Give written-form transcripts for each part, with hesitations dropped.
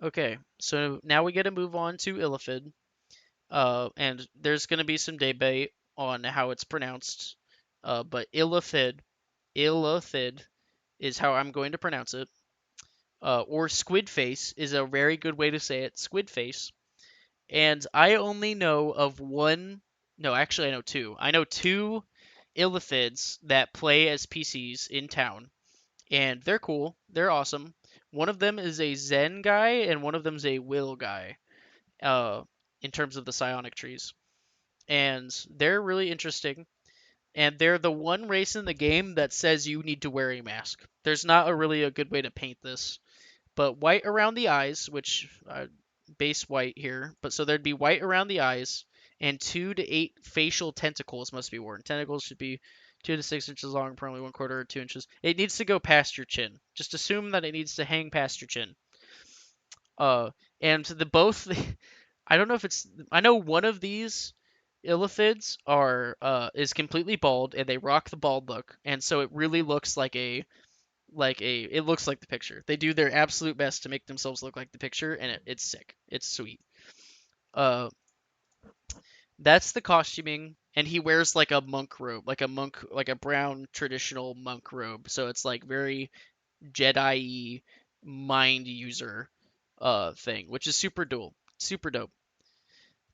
Okay, so now we get to move on to Illithid. And there's going to be some debate on how it's pronounced. But Illithid is how I'm going to pronounce it. Or squid face is a very good way to say it. Squid face. And I only know of one. No, actually, I know two. I know two Illithids that play as PCs in town, and they're cool. They're awesome. One of them is a Zen guy, and one of them's a Will guy. Uh, in terms of the psionic trees, and they're really interesting. And they're the one race in the game that says you need to wear a mask. There's not really a good way to paint this, but white around the eyes, which base white here, but so there'd be white around the eyes, and 2 to 8 facial tentacles must be worn. Tentacles should be 2 to 6 inches long, probably 1/4 or 2 inches. It needs to go past your chin. Just assume that it needs to hang past your chin. Uh, and the both, I don't know if it's, I know one of these Illithids are is completely bald and they rock the bald look, and so it really looks it looks like the picture. They do their absolute best to make themselves look like the picture, and it's sick. It's sweet. Uh, that's the costuming, and he wears like a monk robe, like a brown traditional monk robe. So it's like very Jedi mind user thing, which is super dope.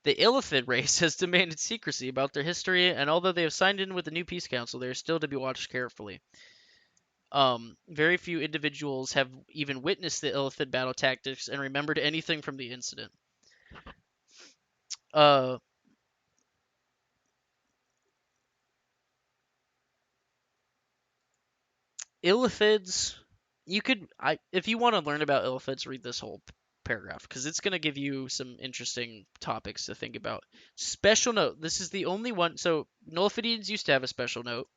The Illithid race has demanded secrecy about their history, and although they have signed in with the new peace council, they are still to be watched carefully. Very few individuals have even witnessed the Illithid battle tactics and remembered anything from the incident. Uh, Illithids, if you want to learn about Illithids, read this whole paragraph because it's going to give you some interesting topics to think about. Special note: this is the only one. So Nullifidians used to have a special note.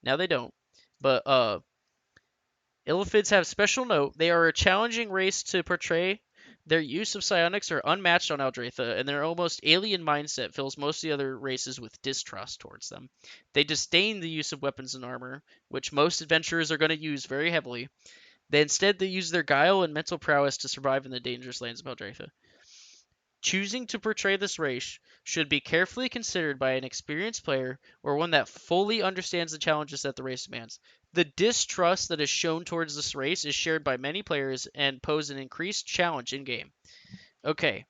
Now they don't. But Illithids have special note. They are a challenging race to portray. Their use of psionics are unmatched on Aldratha, and their almost alien mindset fills most of the other races with distrust towards them. They disdain the use of weapons and armor, which most adventurers are going to use very heavily. They use their guile and mental prowess to survive in the dangerous lands of Aldratha. Choosing to portray this race should be carefully considered by an experienced player or one that fully understands the challenges that the race demands. The distrust that is shown towards this race is shared by many players and pose an increased challenge in game. Okay,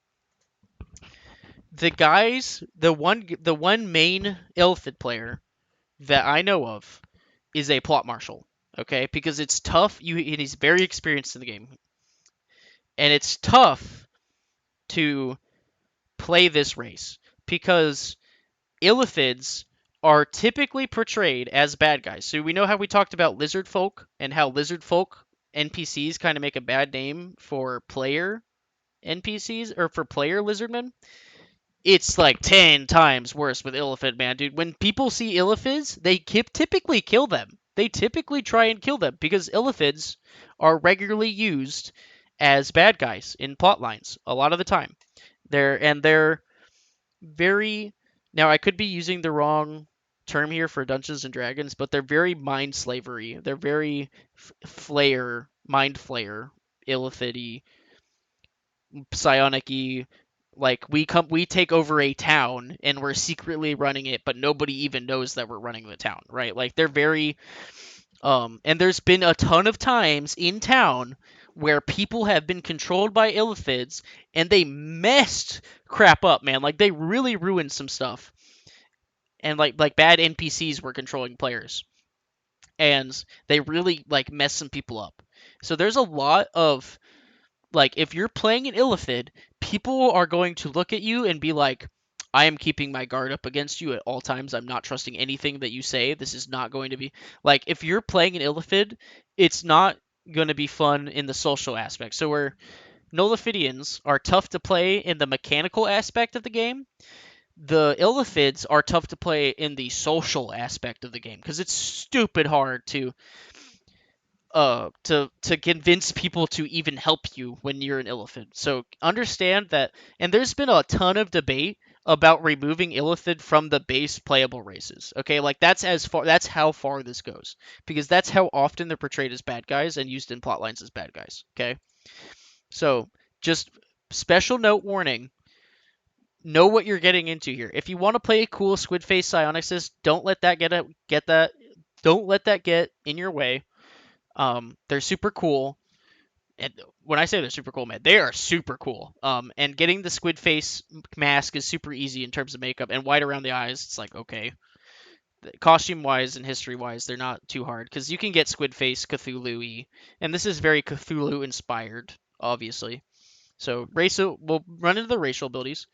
the one main Illithid player that I know of is a plot marshal. Okay, because it's tough. And he's very experienced in the game, and it's tough to play this race because Illithids are typically portrayed as bad guys. So we know how we talked about lizard folk and how lizard folk NPCs kind of make a bad name for player NPCs or for player lizardmen. It's like 10 times worse with Illithid, man, dude. When people see Illithids, they typically kill them. They typically try and kill them because Illithids are regularly used as bad guys in plot lines a lot of the time. They're very, now I could be using the wrong term here for Dungeons and Dragons, but they're very mind slavery. They're very mind flayer, illithidy, psionic-y. Like we take over a town and we're secretly running it, but nobody even knows that we're running the town, right? Like they're very and there's been a ton of times in town where people have been controlled by Illithids and they messed crap up, man. Like they really ruined some stuff. And like bad NPCs were controlling players. And they really like messed some people up. So there's a lot of like if you're playing an Illithid, people are going to look at you and be like, I am keeping my guard up against you at all times. I'm not trusting anything that you say. This is not going to be like if you're playing an Illithid, it's not going to be fun in the social aspect. So where Nullifidians are tough to play in the mechanical aspect of the game, the Illithids are tough to play in the social aspect of the game because it's stupid hard to convince people to even help you when you're an Illithid. So understand that, and there's been a ton of debate about removing Illithid from the base playable races. Okay, like that's how far this goes because that's how often they're portrayed as bad guys and used in plot lines as bad guys. Okay, so Just special note warning. Know what you're getting into here. If you want to play a cool Squid Face Psionics, don't let that don't let that get in your way. They're super cool. And when I say they're super cool, man, they are super cool. And getting the squid face mask is super easy in terms of makeup and white around the eyes. It's like, okay, costume wise and history wise, they're not too hard because you can get squid face Cthulhu-y, and this is very Cthulhu inspired, obviously. So racial, we'll run into the racial abilities.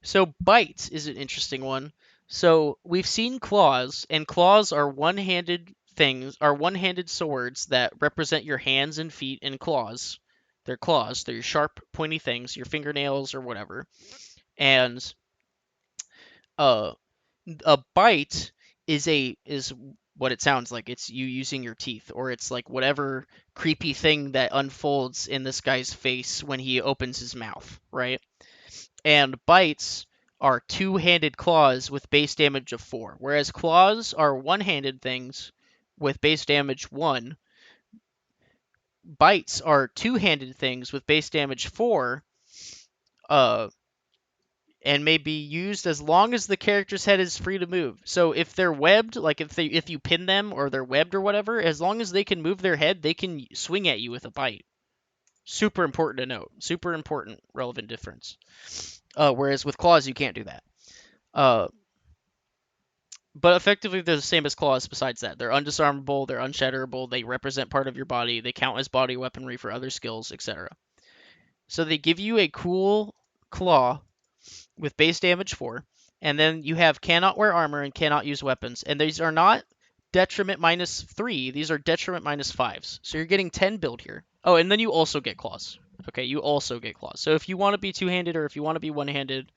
So bite is an interesting one. So we've seen claws, and claws are one-handed things, are one-handed swords that represent your hands and feet and claws. They're claws. They're sharp, pointy things, your fingernails or whatever. And uh, a bite is what it sounds like. It's you using your teeth, or it's like whatever creepy thing that unfolds in this guy's face when he opens his mouth, right? And bites are two-handed claws with base damage of 4, whereas claws are one-handed things with base damage 1. Bites are two-handed things with base damage 4, uh, and may be used as long as the character's head is free to move. So if they're webbed, like if you pin them or they're webbed or whatever, as long as they can move their head, they can swing at you with a bite. Super important to note. Super important relevant difference. Whereas with claws, you can't do that. Uh, but effectively, they're the same as claws besides that. They're undisarmable, they're unshatterable, they represent part of your body, they count as body weaponry for other skills, etc. So they give you a cool claw with base damage 4, and then you have cannot wear armor and cannot use weapons. And these are not detriment -3, these are detriment -5s. So you're getting 10 build here. Oh, and then you also get claws. Okay, you also get claws. So if you want to be two-handed or if you want to be one-handed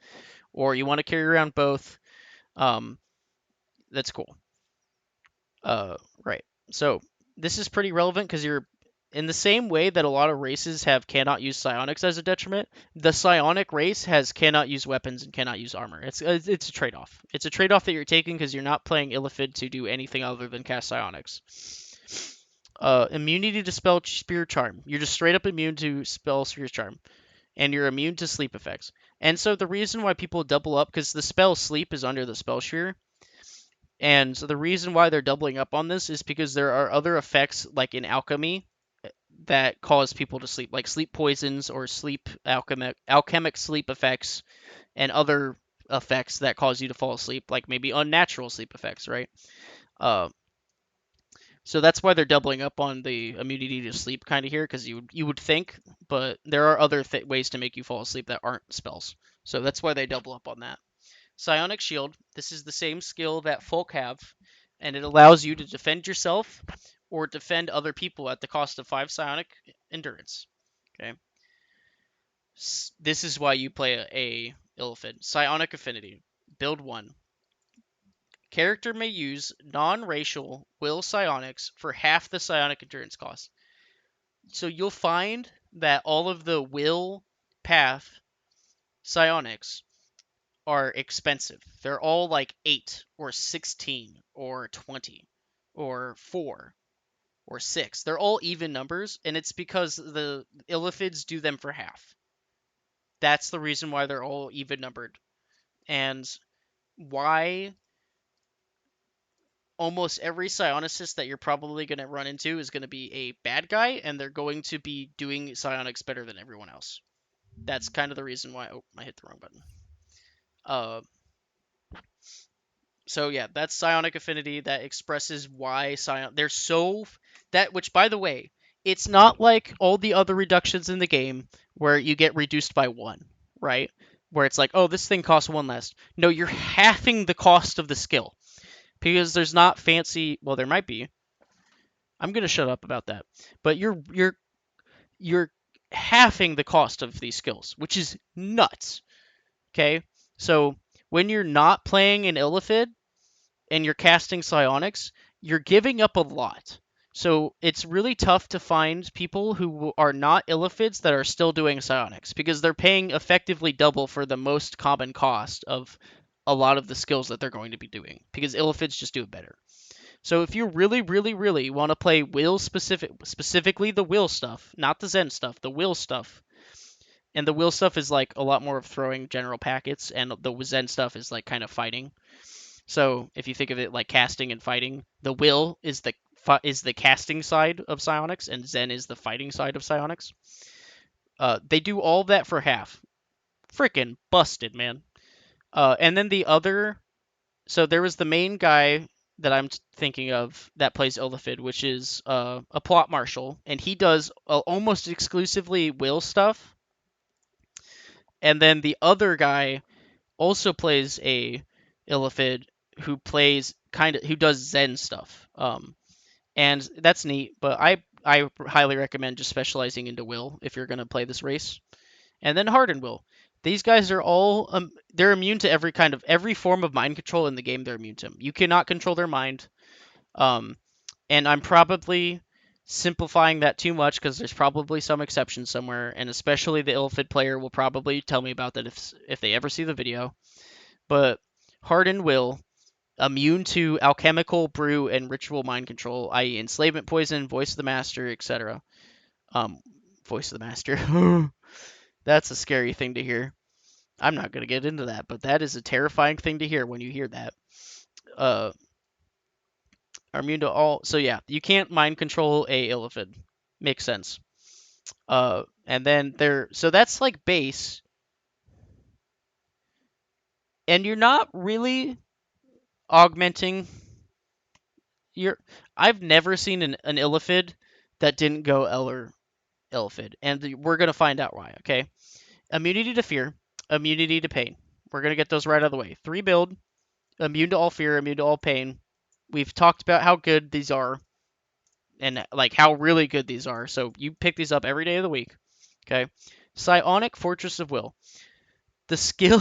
or you want to carry around both, that's cool. Right. So this is pretty relevant because you're in the same way that a lot of races have cannot use psionics as a detriment. The psionic race has cannot use weapons and cannot use armor. It's a trade-off. It's a trade-off that you're taking because you're not playing Illithid to do anything other than cast psionics. Immunity to spell Spear Charm. You're just straight up immune to spell Spear Charm, and you're immune to sleep effects. And so the reason why people double up, because the spell Sleep is under the spell Sphere, and so the reason why they're doubling up on this is because there are other effects, like in alchemy, that cause people to sleep, like sleep poisons or sleep alchemic sleep effects, and other effects that cause you to fall asleep, like maybe unnatural sleep effects, right? Uh, so that's why they're doubling up on the immunity to sleep kind of here, because you would think, but there are other ways to make you fall asleep that aren't spells. So that's why they double up on that. Psionic Shield. This is the same skill that folk have, and it allows you to defend yourself or defend other people at the cost of 5 psionic endurance. Okay. This is why you play a Illithid. Psionic Affinity. Build 1. Character may use non-racial will psionics for half the psionic endurance cost. So you'll find that all of the will path psionics are expensive. They're all like 8 or 16 or 20 or 4 or 6. They're all even numbers, and it's because the Illithids do them for half. That's the reason why they're all even numbered. And why almost every psionicist that you're probably going to run into is going to be a bad guy, and they're going to be doing psionics better than everyone else. That's kind of the reason why. Oh, I hit the wrong button. So yeah, that's psionic affinity that expresses why they're so that, which by the way, it's not like all the other reductions in the game where you get reduced by 1, right? Where it's like, oh, this thing costs 1 less. No, you're halving the cost of the skill because there's not fancy. Well, there might be. I'm gonna shut up about that. But you're halving the cost of these skills, which is nuts. Okay, so when you're not playing an Illithid and you're casting psionics, you're giving up a lot. So it's really tough to find people who are not Illithids that are still doing psionics because they're paying effectively double for the most common cost of a lot of the skills that they're going to be doing because Illithids just do it better. So if you really, really, really want to play will specifically the will stuff, not the Zen stuff, the will stuff, And the will stuff is like a lot more of throwing general packets, and the Zen stuff is like kind of fighting. So if you think of it like casting and fighting, the will is the casting side of psionics, and Zen is the fighting side of psionics. They do all that for half. Frickin' busted, man. And then the other, so there was the main guy that I'm thinking of that plays Illithid, which is a plot marshal, and he does almost exclusively will stuff. And then the other guy also plays a Illithid who does Zen stuff. And that's neat, but I highly recommend just specializing into will if you're gonna play this race. And then Hardened will. These guys are all they're immune to every form of mind control in the game. They're immune to them. You cannot control their mind. Um, and I'm probably simplifying that too much because there's probably some exceptions somewhere, and especially the Illithid player will probably tell me about that if they ever see the video. But Hardened will immune to alchemical, brew, and ritual mind control, i.e., enslavement poison, voice of the master, etc. Voice of the master. That's a scary thing to hear. I'm not gonna get into that, but that is a terrifying thing to hear when you hear that. Uh, are immune to all. So yeah, you can't mind control a Illithid. Makes sense. And then so that's like base, and you're not really augmenting your. I've never seen an Illithid that didn't go Eller Illithid, and we're gonna find out why. Okay, immunity to fear, immunity to pain. We're gonna get those right out of the way. 3 build, immune to all fear, immune to all pain. We've talked about how good these are, and like how really good these are. So you pick these up every day of the week. Okay, Psionic Fortress of Will. The skill.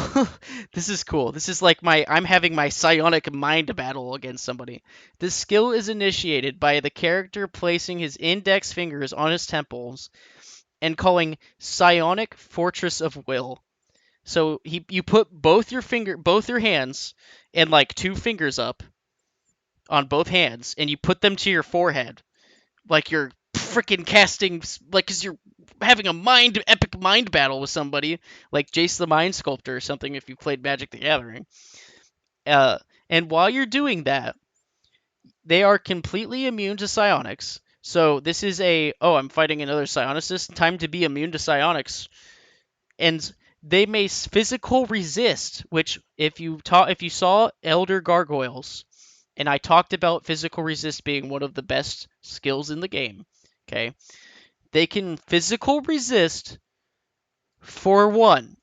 This is cool. This is like I'm having my psionic mind battle against somebody. The skill is initiated by the character placing his index fingers on his temples and calling Psionic Fortress of Will. So you put both your hands and like 2 fingers up on both hands, and you put them to your forehead, like you're freaking casting, like because you're having a epic mind battle with somebody, like Jace the Mind Sculptor or something. If you played Magic the Gathering, uh, and while you're doing that, they are completely immune to psionics. So this is I'm fighting another psionicist. Time to be immune to psionics, and they may physical resist. Which if you saw Elder Gargoyles, and I talked about physical resist being one of the best skills in the game. Okay, they can physical resist for one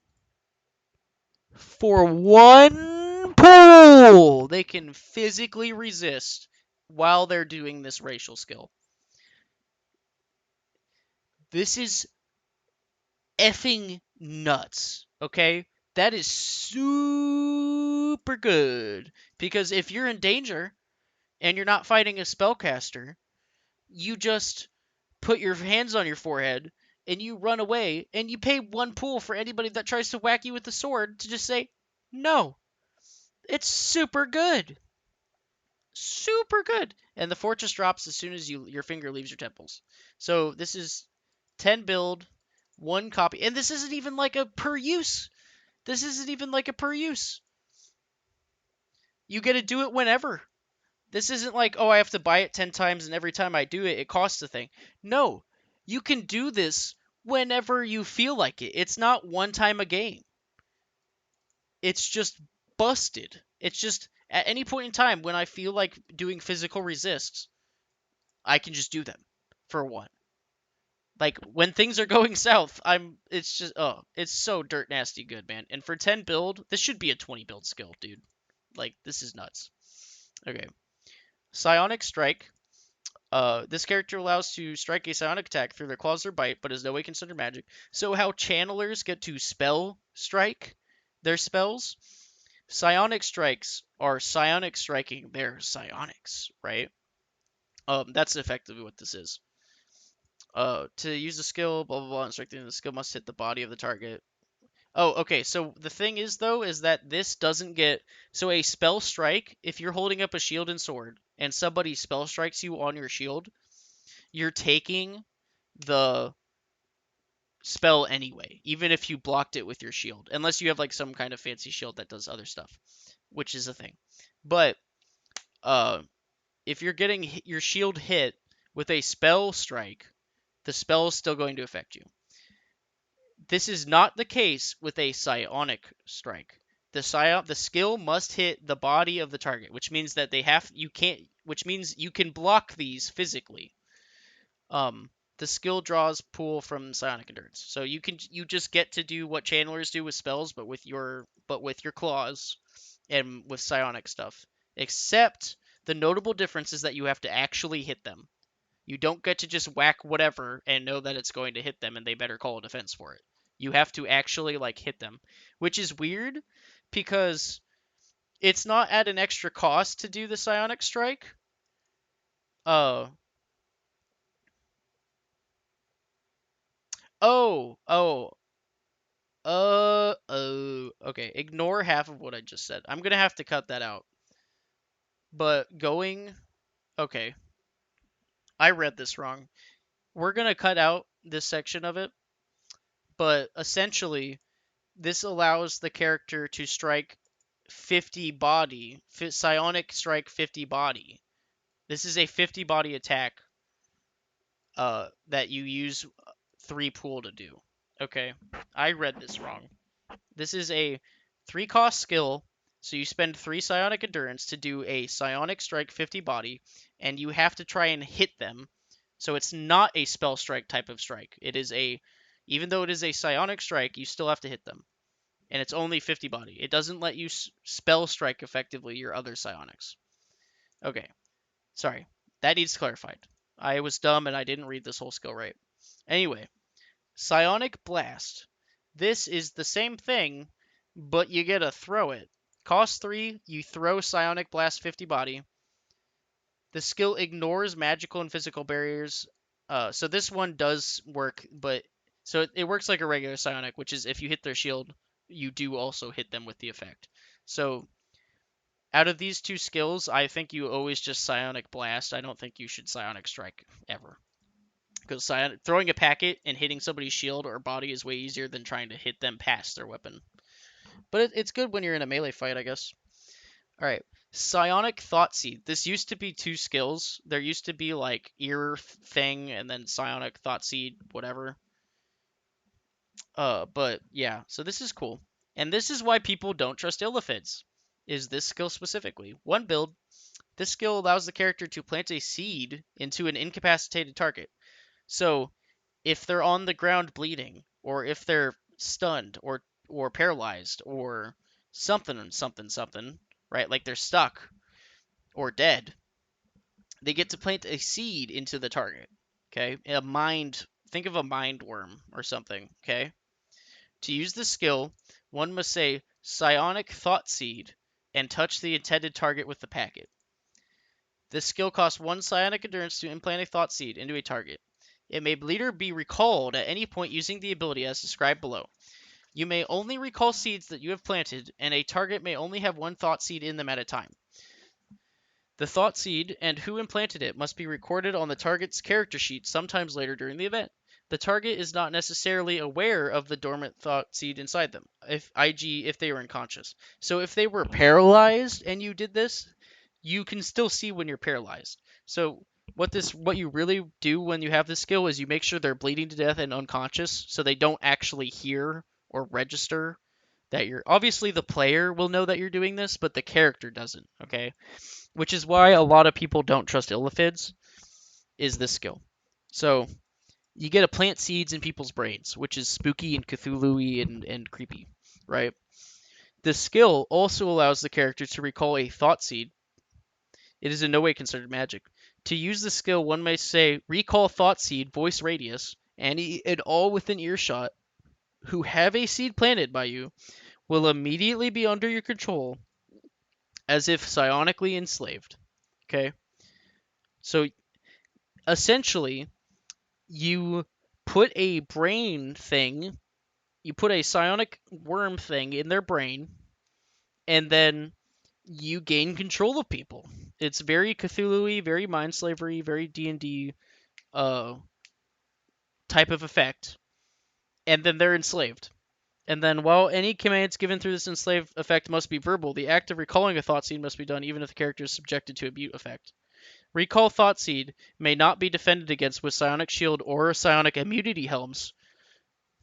pull. They can physically resist while they're doing this racial skill. This is effing nuts, okay? That is super good. Because if you're in danger and you're not fighting a spellcaster, you just put your hands on your forehead and you run away and you pay 1 pool for anybody that tries to whack you with the sword to just say, no. It's super good. Super good. And the fortress drops as soon as your finger leaves your temples. So this is 10 build, 1 copy. And this isn't even like a per use. This isn't even like a per use. You get to do it whenever. This isn't like, oh, I have to buy it 10 times and every time I do it, it costs a thing. No. You can do this whenever you feel like it. It's not one time a game. It's just busted. It's just at any point in time when I feel like doing physical resists, I can just do them for 1. Like when things are going south, it's just it's so dirt nasty good, man. And for 10 build, this should be a 20 build skill, dude. Like this is nuts. Okay. Psionic Strike. This character allows to strike a psionic attack through their claws or bite, but is no way considered magic. So how channelers get to spell strike their spells, psionic strikes are psionic striking their psionics, right? That's effectively what this is. To use the skill, blah blah blah, and strengthening the skill must hit the body of the target. Oh, okay. So the thing is though, is that this doesn't get so a spell strike. If you're holding up a shield and sword, and somebody spell strikes you on your shield, you're taking the spell anyway, even if you blocked it with your shield, unless you have like some kind of fancy shield that does other stuff, which is a thing. But uh, if you're getting your shield hit with a spell strike, the spell is still going to affect you. This is not the case with a psionic strike. The skill must hit the body of the target, which means that which means you can block these physically. Um, the skill draws pool from psionic endurance, so you just get to do what channelers do with spells, but with your claws and with psionic stuff. Except the notable difference is that you have to actually hit them. You don't get to just whack whatever and know that it's going to hit them and they better call a defense for it. You have to actually like hit them, which is weird because it's not at an extra cost to do the psionic strike. Uh oh, oh, okay. Ignore half of what I just said. I'm gonna have to cut that out. But okay, I read this wrong. We're gonna cut out this section of it, but essentially, this allows the character to strike 50 body, psionic strike 50 body. This is a 50 body attack that you use 3 pool to do. Okay, I read this wrong. This is a 3 cost skill, so you spend 3 psionic endurance to do a psionic strike 50 body, and you have to try and hit them. So it's not a spell strike type of strike. Even though it is a psionic strike, you still have to hit them. And it's only 50 body. It doesn't let you spell strike effectively your other psionics. Okay, sorry. That needs clarified. I was dumb and I didn't read this whole skill right. Anyway, Psionic Blast. This is the same thing, but you get to throw it. Cost 3, you throw Psionic Blast 50 body. The skill ignores magical and physical barriers. So this one does work, but so it works like a regular Psionic, which is if you hit their shield, you do also hit them with the effect. So out of these two skills, I think you always just Psionic Blast. I don't think you should Psionic Strike ever. Because throwing a packet and hitting somebody's shield or body is way easier than trying to hit them past their weapon. But it's good when you're in a melee fight, I guess. All right. Psionic Thought Seed. This used to be 2 skills. There used to be like Ear Thing and then Psionic Thought Seed, whatever. But yeah, so this is cool. And this is why people don't trust Yllithids, is this skill specifically. One build, this skill allows the character to plant a seed into an incapacitated target. So if they're on the ground bleeding, or if they're stunned or paralyzed or something, right? Like they're stuck or dead, they get to plant a seed into the target. Okay? Think of a mind worm or something, okay? To use the skill, one must say Psionic Thought Seed and touch the intended target with the packet. This skill costs 1 psionic endurance to implant a Thought Seed into a target. It may later be recalled at any point using the ability as described below. You may only recall seeds that you have planted, and a target may only have 1 Thought Seed in them at a time. The Thought Seed and who implanted it must be recorded on the target's character sheet sometimes later during the event. The target is not necessarily aware of the dormant Thought Seed inside them, if they were unconscious. So if they were paralyzed and you did this, you can still see when you're paralyzed. So what you really do when you have this skill is you make sure they're bleeding to death and unconscious, so they don't actually hear or register that you're. Obviously, the player will know that you're doing this, but the character doesn't. Okay, which is why a lot of people don't trust Yllithids. Is this skill? So you get to plant seeds in people's brains, which is spooky and Cthulhu-y and creepy, right? This skill also allows the character to recall a thought seed. It is in no way considered magic. To use the skill, one may say, recall thought seed, voice radius, and all within earshot who have a seed planted by you will immediately be under your control as if psionically enslaved. Okay? So essentially, you put a psionic worm thing in their brain, and then you gain control of people. It's very Cthulhu-y, very mind slavery, very D&D type of effect. and then they're enslaved. And then, while any commands given through this enslave effect must be verbal, the act of recalling a thought seed must be done even if the character is subjected to a mute effect. Recall thought seed may not be defended against with psionic shield or psionic immunity helms.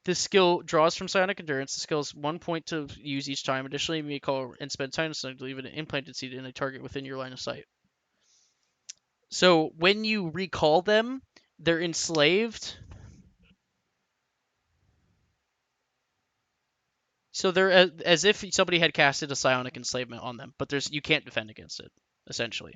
This skill draws from psionic endurance. The skill is 1 point to use each time. Additionally, you may call and spend time to leave an implanted seed in a target within your line of sight. So when you recall them, they're enslaved. So they're as if somebody had casted a psionic enslavement on them, but you can't defend against it, essentially.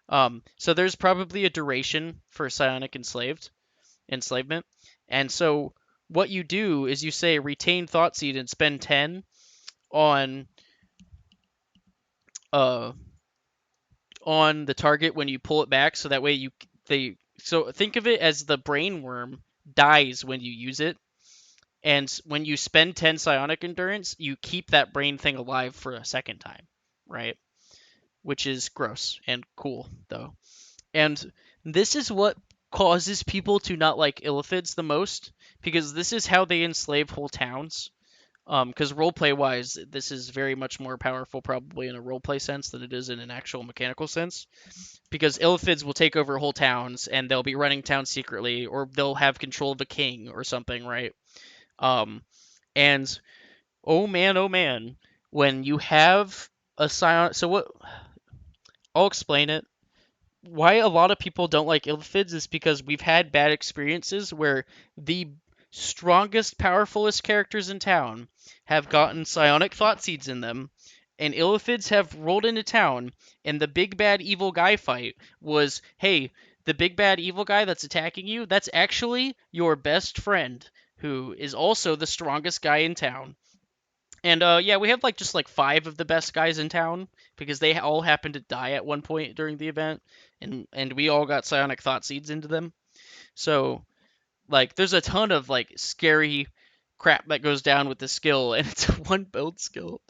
So there's probably a duration for psionic enslavement, and so what you do is you say retain thought seed and spend 10 on uh on the target when you pull it back, so that way so think of it as the brain worm dies when you use it, and when you spend 10 psionic endurance, you keep that brain thing alive for a second time, right? Which is gross and cool though. And this is what causes people to not like Yllithids the most, because this is how they enslave whole towns. Because roleplay wise, this is very much more powerful, probably in a roleplay sense than it is in an actual mechanical sense. Because Yllithids will take over whole towns and they'll be running towns secretly, or they'll have control of a king or something, right? And oh man, when you have a scion, so what? I'll explain it. Why a lot of people don't like Illithids is because we've had bad experiences where the strongest, powerfulest characters in town have gotten psionic thought seeds in them, and Illithids have rolled into town, and the big bad evil guy fight was, hey, the big bad evil guy that's attacking you, that's actually your best friend, who is also the strongest guy in town. And yeah, we have just like 5 of the best guys in town because they all happened to die at one point during the event, and we all got psionic thought seeds into them. So there's a ton of scary crap that goes down with the skill, and it's a one build skill.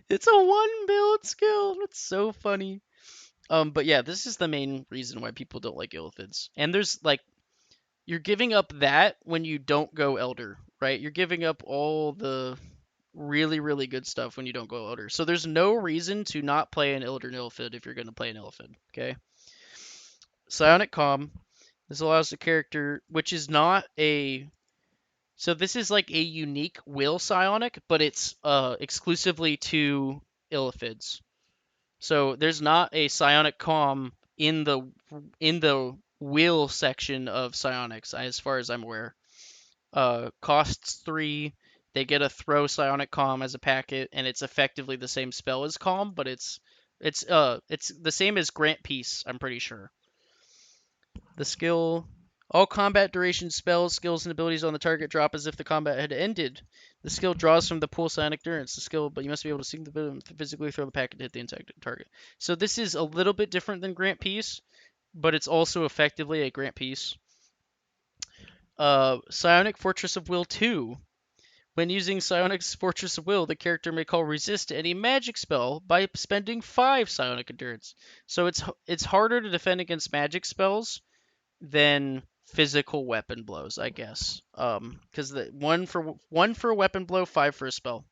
It's a one build skill. It's so funny. But yeah, this is the main reason why people don't like Illithids. And there's you're giving up that when you don't go Elder, right? You're giving up all the really, really good stuff when you don't go Elder. So there's no reason to not play an Elder Illithid if you're going to play an Illithid, okay? Psionic Calm. This allows the character, which is not a... So this is like a unique will psionic, but it's exclusively to Illithids. So there's not a psionic calm in the will section of psionics, as far as I'm aware. Costs 3. They get a throw psionic calm as a packet, and it's effectively the same spell as calm, but it's the same as grant peace, I'm pretty sure. The skill: all combat duration spells, skills, and abilities on the target drop as if the combat had ended. The skill draws from the pool psionic endurance. The skill, but you must be able to sink the bit and physically throw the packet to hit the intended target. So this is a little bit different than grant peace, but it's also effectively a grant peace. Psionic Fortress of Will 2. When using Psionic's Fortress of Will, the character may call resist to any magic spell by spending 5 psionic endurance. So it's harder to defend against magic spells than physical weapon blows, I guess. Because the one for a weapon blow, 5 for a spell,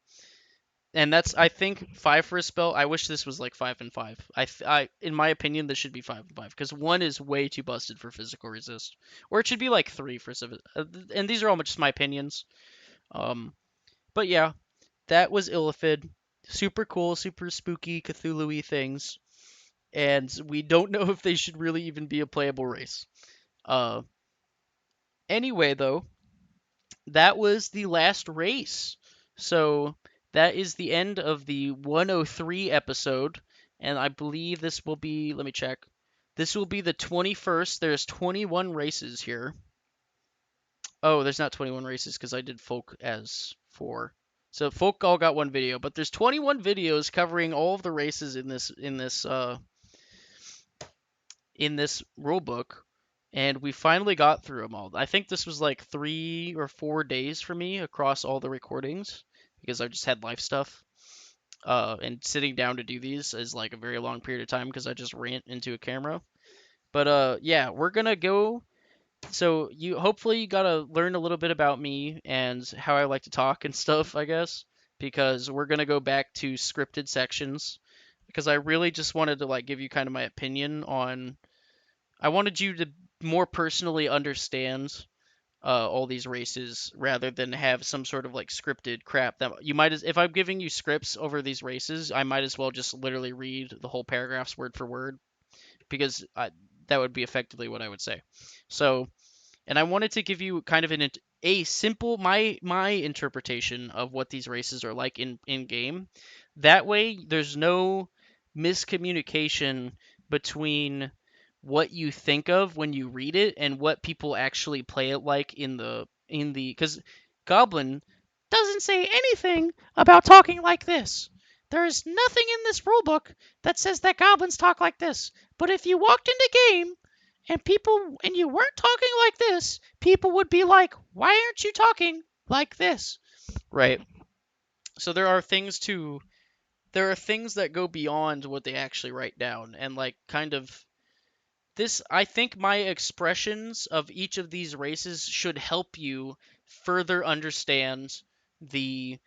and that's, I think, 5 for a spell. I wish this was like 5 and 5. In my opinion, this should be 5 and 5 because 1 is way too busted for physical resist, or it should be like 3 for civic. And these are all just my opinions. But yeah, that was Illithid. Super cool, super spooky, Cthulhu-y things. And we don't know if they should really even be a playable race. Anyway, though, that was the last race. So that is the end of the 103 episode. And I believe this will be, let me check. This will be the 21st. There's 21 races here. Oh, there's not 21 races because I did folk as 4. So folk all got 1 video, but there's 21 videos covering all of the races in this rule book, and we finally got through them all. I think this was like 3 or 4 days for me across all the recordings because I just had life stuff. And sitting down to do these is like a very long period of time because I just rant into a camera. But yeah, we're gonna go So you hopefully you got to learn a little bit about me and how I like to talk and stuff, I guess, because we're going to go back to scripted sections because I really just wanted to like give you kind of my opinion on I wanted you to more personally understand all these races rather than have some sort of like scripted crap that you might as if I'm giving you scripts over these races, I might as well just literally read the whole paragraphs word for word because that would be effectively what I would say. So, and I wanted to give you kind of a simple my interpretation of what these races are like in game. That way, there's no miscommunication between what you think of when you read it and what people actually play it like in the because Goblin doesn't say anything about talking like this. There is nothing in this rulebook that says that goblins talk like this. But if you walked into game and you weren't talking like this, people would be like, "Why aren't you talking like this?" Right? So there are things that go beyond what they actually write down and like kind of this I think my expressions of each of these races should help you further understand the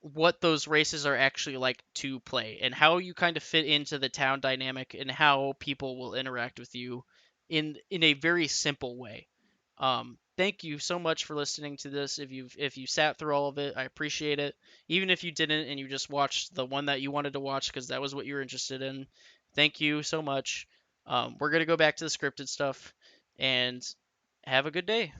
what those races are actually like to play and how you kind of fit into the town dynamic and how people will interact with you in a very simple way. Thank you so much for listening to this. If you sat through all of it, I appreciate it. Even if you didn't and you just watched the one that you wanted to watch because that was what you were interested in, thank you so much. We're gonna go back to the scripted stuff and have a good day.